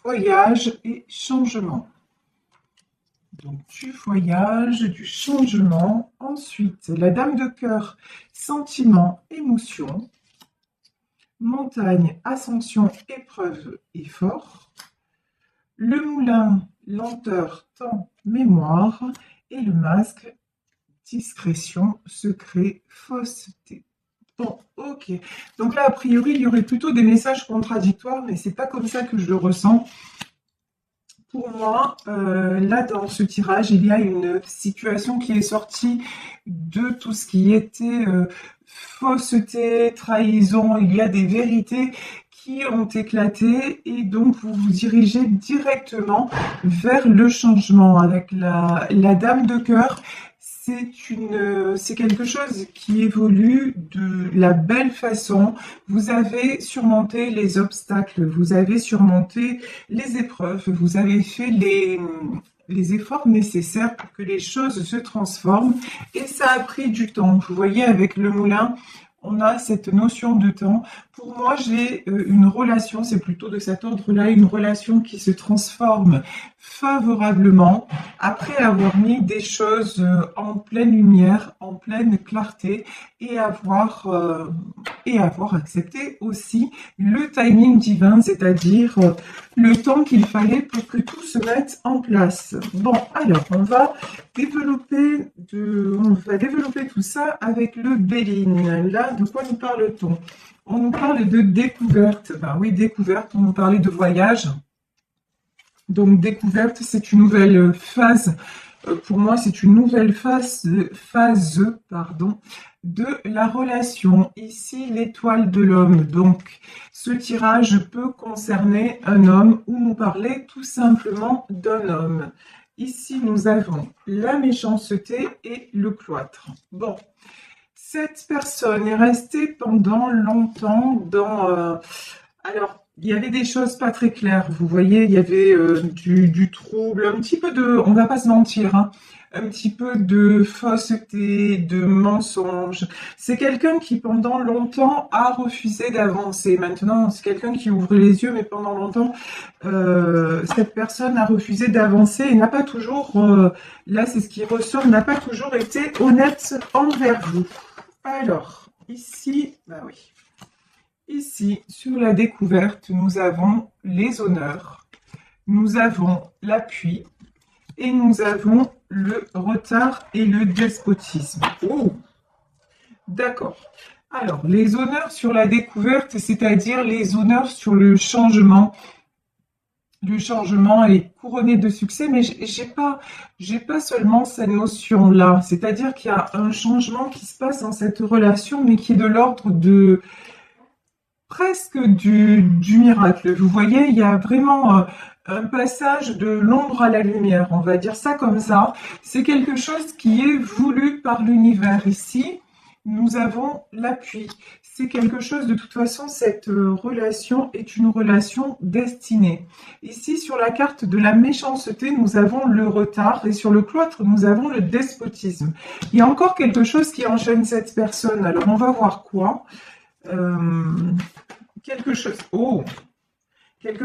voyage et changement. Donc, du voyage, du changement. Ensuite, la dame de cœur, sentiment, émotion. Montagne, ascension, épreuve, effort. Le moulin, lenteur, temps, mémoire. Et le masque, discrétion, secret, fausseté. Bon, ok. Donc là, a priori, il y aurait plutôt des messages contradictoires, mais c'est pas comme ça que je le ressens. Pour moi, là, dans ce tirage, il y a une situation qui est sortie de tout ce qui était fausseté, trahison. Il y a des vérités qui ont éclaté et donc vous vous dirigez directement vers le changement avec la dame de cœur. C'est quelque chose qui évolue de la belle façon. Vous avez surmonté les obstacles, vous avez surmonté les épreuves, vous avez fait les efforts nécessaires pour que les choses se transforment et ça a pris du temps. Vous voyez, avec le moulin, on a cette notion de temps. Pour moi, j'ai une relation, c'est plutôt de cet ordre-là, une relation qui se transforme favorablement après avoir mis des choses en pleine lumière, en pleine clarté et avoir accepté aussi le timing divin, c'est-à-dire le temps qu'il fallait pour que tout se mette en place. Bon, alors, on va développer tout ça avec le Béline. Là, de quoi nous parle-t-on? On nous parle de découverte. Ben oui, découverte, on nous parlait de voyage. Donc, découverte, c'est une nouvelle phase. Pour moi, c'est une nouvelle phase, pardon, de la relation. Ici, l'étoile de l'homme. Donc, ce tirage peut concerner un homme ou nous parler tout simplement d'un homme. Ici, nous avons la méchanceté et le cloître. Bon, cette personne est restée pendant longtemps dans... alors, il y avait des choses pas très claires. Vous voyez, il y avait du trouble, un petit peu de... On va pas se mentir, hein, un petit peu de fausseté, de mensonge. C'est quelqu'un qui, pendant longtemps, a refusé d'avancer. Maintenant, c'est quelqu'un qui ouvre les yeux, mais pendant longtemps, cette personne a refusé d'avancer et n'a pas toujours, là c'est ce qui ressort, n'a pas toujours été honnête envers vous. Alors, ici, bah oui. Ici, sur la découverte, nous avons les honneurs, nous avons l'appui et nous avons le retard et le despotisme. Oh, d'accord. Alors, les honneurs sur la découverte, c'est-à-dire les honneurs sur le changement. Le changement est couronné de succès, mais j'ai pas seulement cette notion-là. C'est-à-dire qu'il y a un changement qui se passe dans cette relation, mais qui est de l'ordre de presque du miracle. Vous voyez, il y a vraiment un passage de l'ombre à la lumière, on va dire ça comme ça. C'est quelque chose qui est voulu par l'univers. Ici, nous avons l'appui. C'est quelque chose, de toute façon, cette relation est une relation destinée. Ici, sur la carte de la méchanceté, nous avons le retard et sur le cloître, nous avons le despotisme. Il y a encore quelque chose qui enchaîne cette personne. Alors, on va voir quoi. Quelque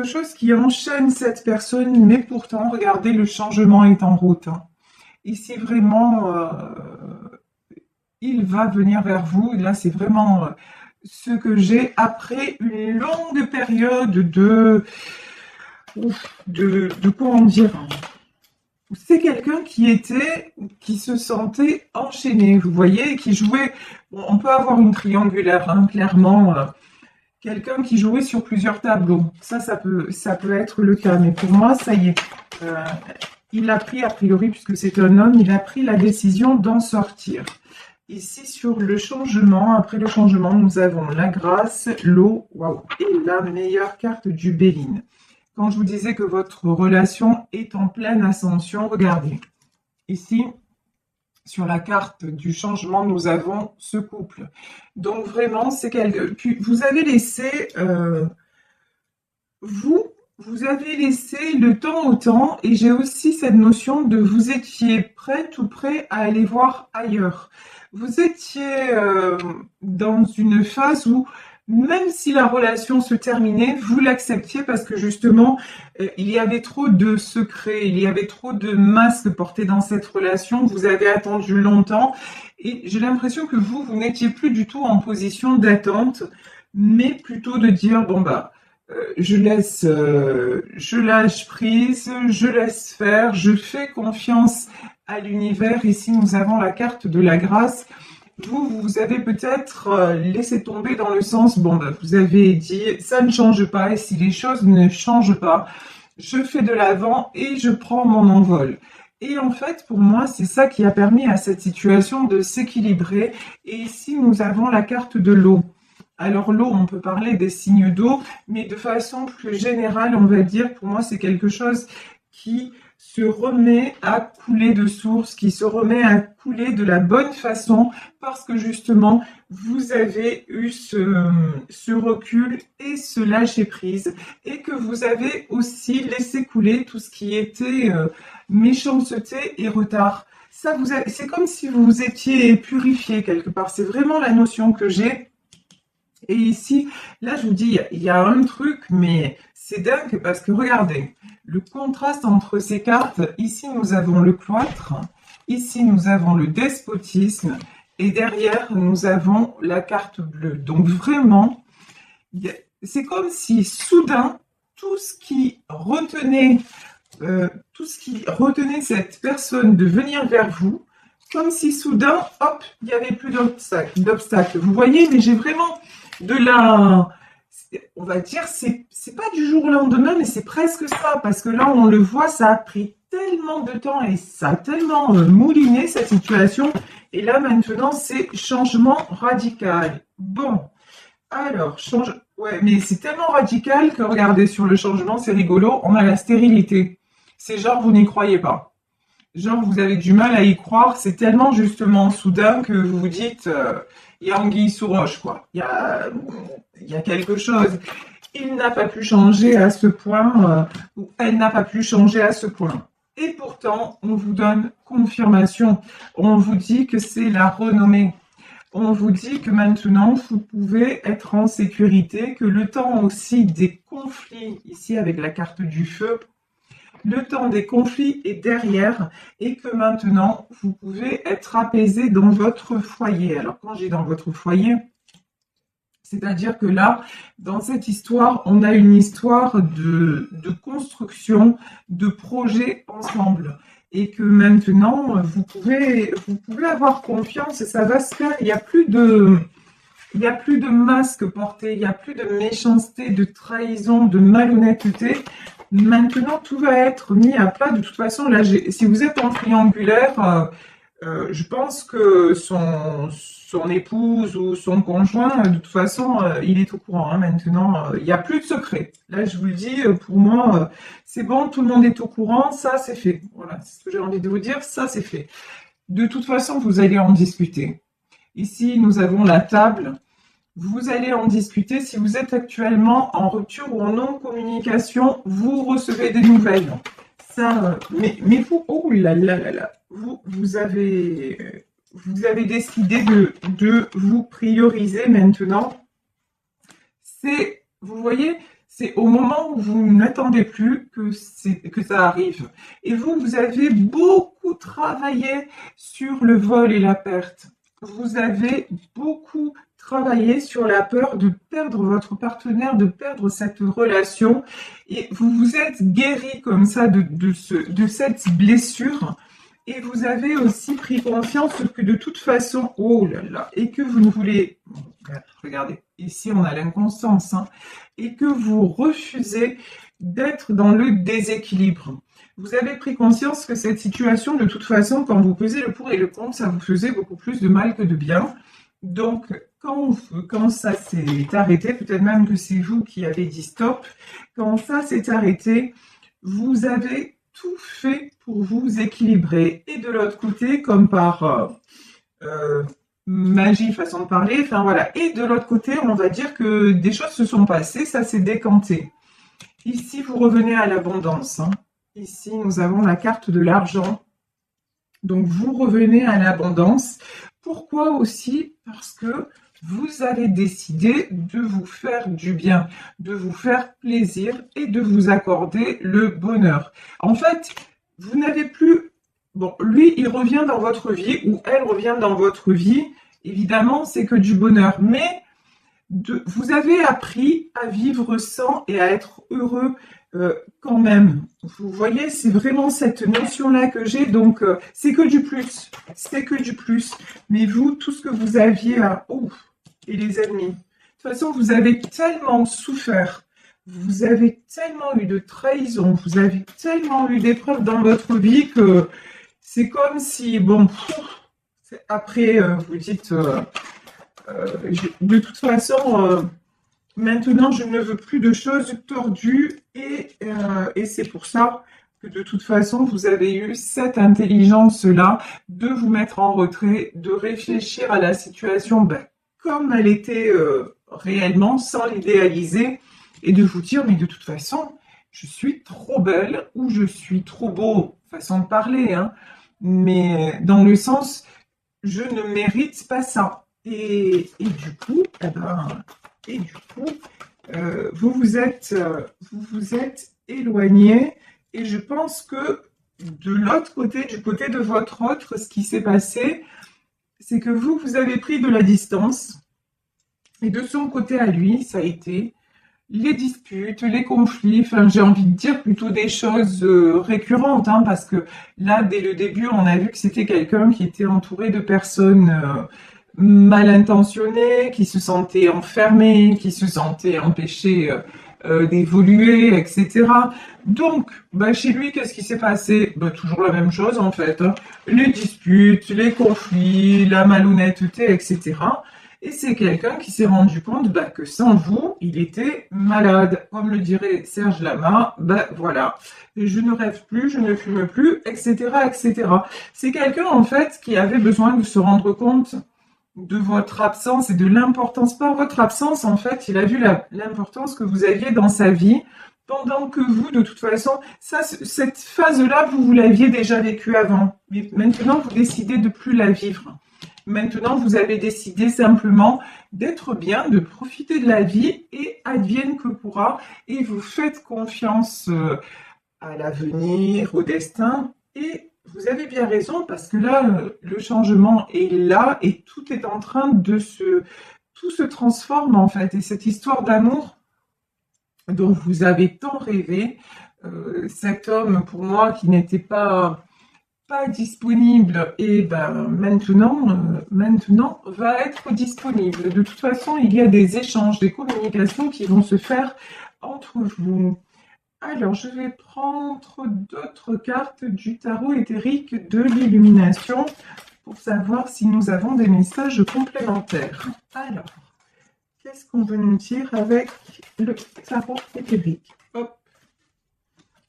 chose qui enchaîne cette personne, mais pourtant, regardez, le changement est en route. Hein. Ici, vraiment, il va venir vers vous. Là, c'est vraiment ce que j'ai après une longue période de comment dire. C'est quelqu'un qui se sentait enchaîné, vous voyez, qui jouait. Bon, on peut avoir une triangulaire, hein, clairement. Quelqu'un qui jouait sur plusieurs tableaux. Ça peut être le cas. Mais pour moi, ça y est. Il a pris, a priori, puisque c'est un homme, il a pris la décision d'en sortir. Ici, sur le changement, après le changement, nous avons la grâce, l'eau, waouh, et la meilleure carte du Béline. Quand je vous disais que votre relation est en pleine ascension, regardez. Ici, sur la carte du changement, nous avons ce couple. Donc vraiment, c'est quelque... Puis vous avez laissé... vous avez laissé le temps au temps, et j'ai aussi cette notion de vous étiez prêt, tout prêt à aller voir ailleurs. Vous étiez dans une phase où même si la relation se terminait, vous l'acceptiez parce que justement, il y avait trop de secrets, il y avait trop de masques portés dans cette relation, vous avez attendu longtemps et j'ai l'impression que vous n'étiez plus du tout en position d'attente, mais plutôt de dire, bon bah, je lâche prise, je laisse faire, je fais confiance à l'univers. Ici, nous avons la carte de la grâce. Vous avez peut-être laissé tomber dans le sens, bon, bah, vous avez dit, ça ne change pas, et si les choses ne changent pas, je fais de l'avant et je prends mon envol. Et en fait, pour moi, c'est ça qui a permis à cette situation de s'équilibrer. Et ici, nous avons la carte de l'eau. Alors l'eau, on peut parler des signes d'eau, mais de façon plus générale, on va dire, pour moi, c'est quelque chose qui se remet à couler de source, qui se remet à couler de la bonne façon, parce que justement, vous avez eu ce recul et ce lâcher-prise, et que vous avez aussi laissé couler tout ce qui était méchanceté et retard. Ça, c'est comme si vous vous étiez purifié quelque part. C'est vraiment la notion que j'ai. Et ici, là, je vous dis, il y a un truc, mais c'est dingue parce que regardez, le contraste entre ces cartes, ici nous avons le cloître, ici nous avons le despotisme, et derrière nous avons la carte bleue. Donc vraiment, c'est comme si soudain, tout ce qui retenait cette personne de venir vers vous, comme si soudain, hop, il n'y avait plus d'obstacle. Vous voyez, mais j'ai vraiment on va dire, c'est pas du jour au lendemain, mais c'est presque ça, parce que là, on le voit, ça a pris tellement de temps et ça a tellement mouliné cette situation. Et là, maintenant, c'est changement radical. Bon, alors, ouais, mais c'est tellement radical que regardez, sur le changement, c'est rigolo, on a la stérilité. C'est genre, vous n'y croyez pas. Genre, vous avez du mal à y croire, c'est tellement justement soudain que vous vous dites, il y a anguille sous roche, quoi. Il y a quelque chose. Il n'a pas pu changer à ce point, ou elle n'a pas pu changer à ce point. Et pourtant, on vous donne confirmation. On vous dit que c'est la renommée. On vous dit que maintenant, vous pouvez être en sécurité, que le temps aussi des conflits, ici avec la carte du feu, le temps des conflits est derrière et que maintenant, vous pouvez être apaisé dans votre foyer. Alors, quand j'ai dans votre foyer, c'est-à-dire que là, dans cette histoire, on a une histoire de construction, de projet ensemble. Et que maintenant, vous pouvez avoir confiance et ça va se faire. Il n'y a plus de masque porté, il n'y a plus de méchanceté, de trahison, de malhonnêteté. Maintenant, tout va être mis à plat. De toute façon, là, si vous êtes en triangulaire, je pense que son épouse ou son conjoint, de toute façon, il est au courant. Hein, maintenant, il n'y a plus de secret. Là, je vous le dis, pour moi, c'est bon, tout le monde est au courant, ça, c'est fait. Voilà, c'est ce que j'ai envie de vous dire, ça, c'est fait. De toute façon, vous allez en discuter. Ici, nous avons la table. Vous allez en discuter. Si vous êtes actuellement en rupture ou en non-communication, vous recevez des nouvelles. Ça, mais vous, oh là là là là, vous avez décidé de vous prioriser maintenant. Vous voyez, c'est au moment où vous n'attendez plus que ça arrive. Et vous avez beaucoup travaillé sur le vol et la perte. Vous avez beaucoup travaillé sur la peur de perdre votre partenaire, de perdre cette relation. Et vous vous êtes guéri comme ça de cette blessure. Et vous avez aussi pris conscience que de toute façon, oh là là, et que vous ne voulez, regardez, ici on a l'inconscience, hein, et que vous refusez d'être dans le déséquilibre. Vous avez pris conscience que cette situation, de toute façon, quand vous pesez le pour et le contre, ça vous faisait beaucoup plus de mal que de bien. Donc, quand ça s'est arrêté, peut-être même que c'est vous qui avez dit stop, quand ça s'est arrêté, vous avez tout fait pour vous équilibrer. Et de l'autre côté, comme par magie, façon de parler, enfin voilà. Et de l'autre côté, on va dire que des choses se sont passées, ça s'est décanté. Ici, vous revenez à l'abondance. Hein. Ici, nous avons la carte de l'argent. Donc, vous revenez à l'abondance. Pourquoi aussi? Parce que vous avez décidé de vous faire du bien, de vous faire plaisir et de vous accorder le bonheur. En fait, vous n'avez plus... Bon, lui, il revient dans votre vie ou elle revient dans votre vie. Évidemment, c'est que du bonheur. Mais vous avez appris à vivre sans et à être heureux quand même. Vous voyez, c'est vraiment cette notion-là que j'ai. Donc, c'est que du plus. C'est que du plus. Mais vous, tout ce que vous aviez à... Oh, et les ennemis. De toute façon, vous avez tellement souffert. Vous avez tellement eu de trahison. Vous avez tellement eu d'épreuves dans votre vie que c'est comme si, bon, après, vous dites... de toute façon, maintenant, je ne veux plus de choses tordues et c'est pour ça que de toute façon, vous avez eu cette intelligence-là de vous mettre en retrait, de réfléchir à la situation comme elle était réellement, sans l'idéaliser et de vous dire, mais de toute façon, je suis trop belle ou je suis trop beau, façon de parler, hein, mais dans le sens, je ne mérite pas ça. Et du coup, vous vous êtes éloigné. Et je pense que de l'autre côté, du côté de votre autre, ce qui s'est passé, c'est que vous avez pris de la distance. Et de son côté à lui, ça a été les disputes, les conflits, enfin j'ai envie de dire plutôt des choses récurrentes, hein, parce que là, dès le début, on a vu que c'était quelqu'un qui était entouré de personnes mal intentionnées, qui se sentaient enfermées, qui se sentaient empêchées d'évoluer, etc. Donc, chez lui, qu'est-ce qui s'est passé? Toujours la même chose en fait, hein. Les disputes, les conflits, la malhonnêteté, etc. Et c'est quelqu'un qui s'est rendu compte que sans vous, il était malade. Comme le dirait Serge Lama, voilà, je ne rêve plus, je ne fume plus, etc., etc. C'est quelqu'un en fait qui avait besoin de se rendre compte de votre absence et de l'importance, par votre absence en fait, il a vu l'importance que vous aviez dans sa vie, pendant que vous, de toute façon, cette phase-là, vous l'aviez déjà vécue avant. Mais maintenant, vous décidez de plus la vivre. Maintenant, vous avez décidé simplement d'être bien, de profiter de la vie et advienne que pourra. Et vous faites confiance à l'avenir, au destin. Et vous avez bien raison parce que là, le changement est là et tout est en train tout se transforme en fait. Et cette histoire d'amour dont vous avez tant rêvé, cet homme pour moi qui n'était pas disponible et maintenant va être disponible. De toute façon, il y a des échanges, des communications qui vont se faire entre vous. Alors, je vais prendre d'autres cartes du tarot éthérique de l'illumination pour savoir si nous avons des messages complémentaires. Alors, qu'est-ce qu'on veut nous dire avec le tarot éthérique? Hop,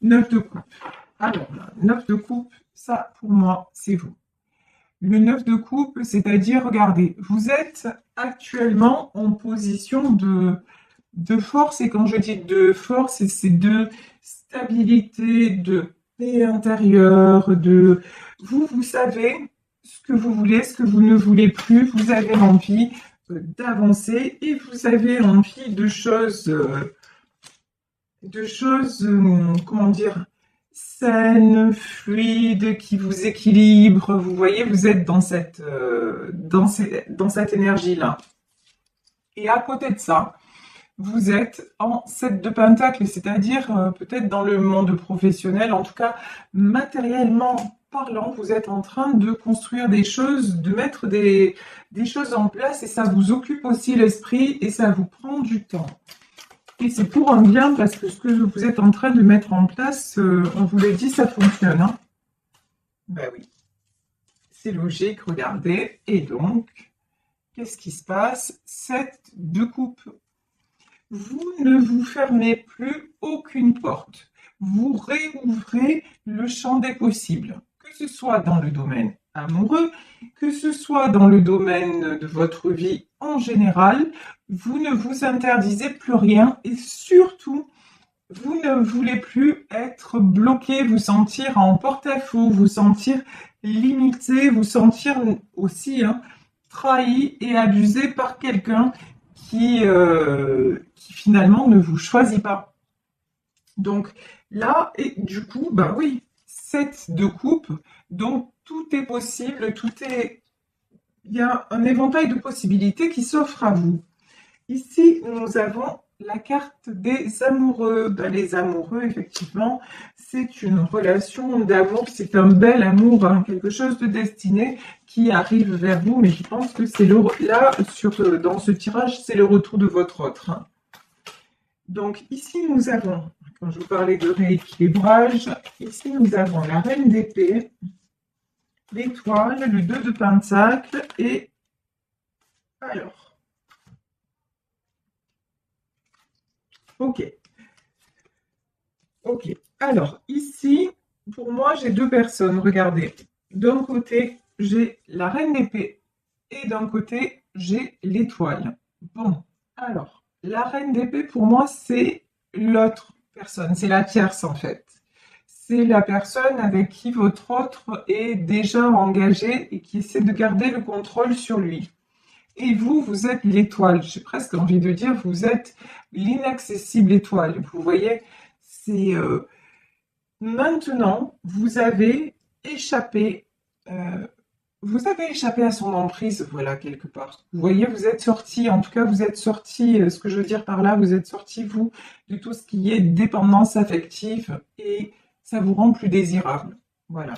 9 de coupe. Alors, 9 de coupe, ça, pour moi, c'est vous. Le 9 de coupe, c'est-à-dire, regardez, vous êtes actuellement en position de force, et quand je dis de force, c'est de stabilité, de paix intérieure, vous savez ce que vous voulez, ce que vous ne voulez plus, vous avez envie d'avancer et vous avez envie de choses, comment dire, saines, fluides, qui vous équilibrent. Vous voyez, vous êtes dans cette énergie-là. Et à côté de ça, vous êtes en 7 de Pentacle, c'est-à-dire peut-être dans le monde professionnel, en tout cas matériellement parlant, vous êtes en train de construire des choses, de mettre des choses en place et ça vous occupe aussi l'esprit et ça vous prend du temps. Et c'est pour un bien parce que ce que vous êtes en train de mettre en place, on vous l'a dit, ça fonctionne. Hein. Ben oui, c'est logique, regardez. Et donc, qu'est-ce qui se passe? 7 de coupe. Vous ne vous fermez plus aucune porte. Vous réouvrez le champ des possibles, que ce soit dans le domaine amoureux, que ce soit dans le domaine de votre vie en général. Vous ne vous interdisez plus rien et surtout, vous ne voulez plus être bloqué, vous sentir en porte-à-faux, vous sentir limité, vous sentir aussi trahi et abusé par quelqu'un qui finalement ne vous choisit pas. Donc là, et du coup, bah oui, 7 de coupe, donc tout est possible, il y a un éventail de possibilités qui s'offre à vous. Ici, nous avons la carte des amoureux. Ben, les amoureux, effectivement, c'est une relation d'amour, c'est un bel amour, hein, quelque chose de destiné qui arrive vers vous, mais je pense que c'est là, dans ce tirage, c'est le retour de votre autre, hein. Donc ici, nous avons, quand je vous parlais de rééquilibrage, ici nous avons la reine d'épée, l'étoile, le 2 de pentacle et alors, ok. Ok. Alors, ici, pour moi, j'ai deux personnes. Regardez. D'un côté, j'ai la reine d'épée et d'un côté, j'ai l'étoile. Bon, alors, la reine d'épée, pour moi, c'est l'autre personne. C'est la tierce, en fait. C'est la personne avec qui votre autre est déjà engagé et qui essaie de garder le contrôle sur lui. Et vous, vous êtes l'étoile. J'ai presque envie de dire, vous êtes l'inaccessible étoile. Vous voyez, c'est maintenant, euh, vous avez échappé à son emprise, voilà, quelque part. Vous voyez, vous êtes sorti, en tout cas, vous êtes sorti, ce que je veux dire par là, vous êtes sorti, vous, de tout ce qui est dépendance affective et ça vous rend plus désirable. Voilà.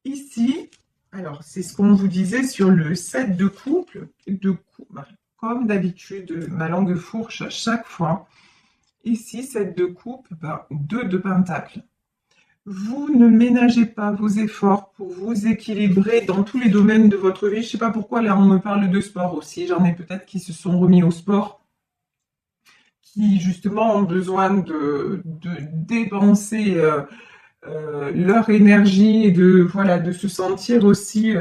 Ici, alors, c'est ce qu'on vous disait sur le 7 de couple, bah, comme d'habitude, ma langue fourche à chaque fois. Ici, 7 de coupe, bah, 2 de pentacle. Vous ne ménagez pas vos efforts pour vous équilibrer dans tous les domaines de votre vie. Je ne sais pas pourquoi là on me parle de sport aussi. J'en ai peut-être qui se sont remis au sport, qui justement ont besoin de dépenser leur énergie et voilà, de se sentir aussi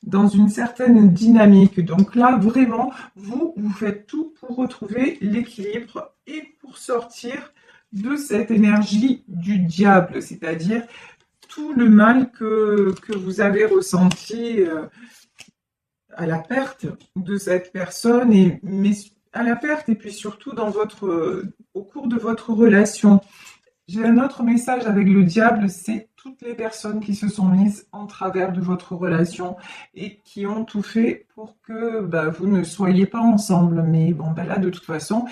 dans une certaine dynamique. Donc là, vraiment, vous faites tout pour retrouver l'équilibre et pour sortir de cette énergie du diable, c'est-à-dire tout le mal que vous avez ressenti à la perte de cette personne, mais à la perte et puis surtout au cours de votre relation. J'ai un autre message avec le diable, c'est toutes les personnes qui se sont mises en travers de votre relation et qui ont tout fait pour que bah, vous ne soyez pas ensemble. Mais bon, bah là, de toute façon,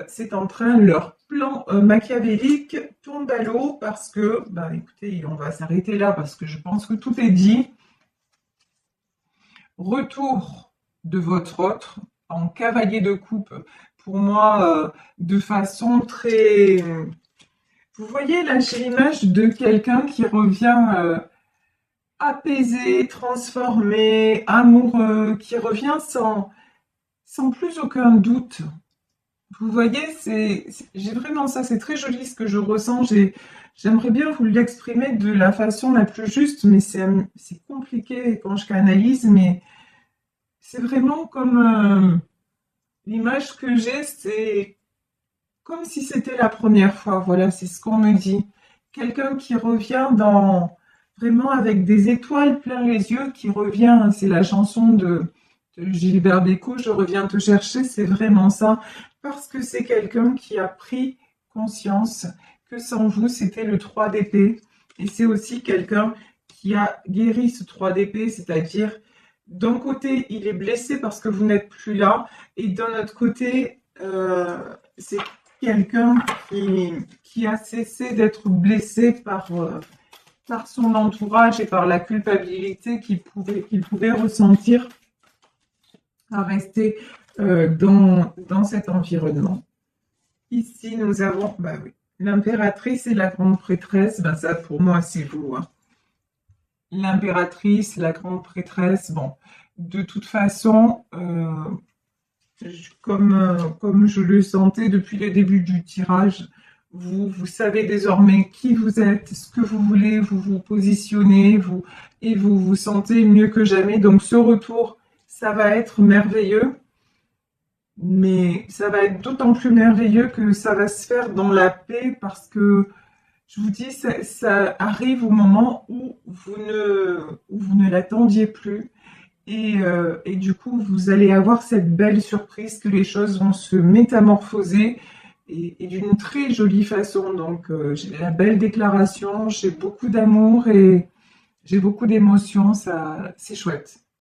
c'est en train, leur plan machiavélique tombe à l'eau parce que, bah écoutez, on va s'arrêter là parce que je pense que tout est dit. Retour de votre autre en cavalier de coupe, pour moi, de façon très... Vous voyez, là, j'ai l'image de quelqu'un qui revient apaisé, transformé, amoureux, qui revient sans plus aucun doute. Vous voyez, j'ai vraiment ça, c'est très joli ce que je ressens. J'aimerais bien vous l'exprimer de la façon la plus juste, mais c'est compliqué quand je canalise, mais c'est vraiment comme l'image que j'ai, c'est comme si c'était la première fois, voilà, c'est ce qu'on me dit. Quelqu'un qui revient vraiment avec des étoiles plein les yeux, qui revient, c'est la chanson de Gilbert Bécaud, Je reviens te chercher, c'est vraiment ça, parce que c'est quelqu'un qui a pris conscience que sans vous, c'était le 3 d'épée, et c'est aussi quelqu'un qui a guéri ce 3 d'épée, c'est-à-dire, d'un côté, il est blessé parce que vous n'êtes plus là, et d'un autre côté, c'est quelqu'un qui a cessé d'être blessé par son entourage et par la culpabilité qu'il pouvait ressentir à rester dans cet environnement. Ici, nous avons bah oui, l'impératrice et la grande prêtresse. Ben ça, pour moi, c'est vous, hein. L'impératrice, la grande prêtresse, bon, de toute façon, comme je le sentais depuis le début du tirage, vous savez désormais qui vous êtes, ce que vous voulez, vous vous positionnez, et vous vous sentez mieux que jamais. Donc ce retour, ça va être merveilleux, mais ça va être d'autant plus merveilleux que ça va se faire dans la paix parce que, je vous dis, ça arrive au moment où vous ne l'attendiez plus. Et du coup, vous allez avoir cette belle surprise que les choses vont se métamorphoser et d'une très jolie façon. Donc, j'ai la belle déclaration, j'ai beaucoup d'amour et j'ai beaucoup d'émotions, ça, c'est chouette.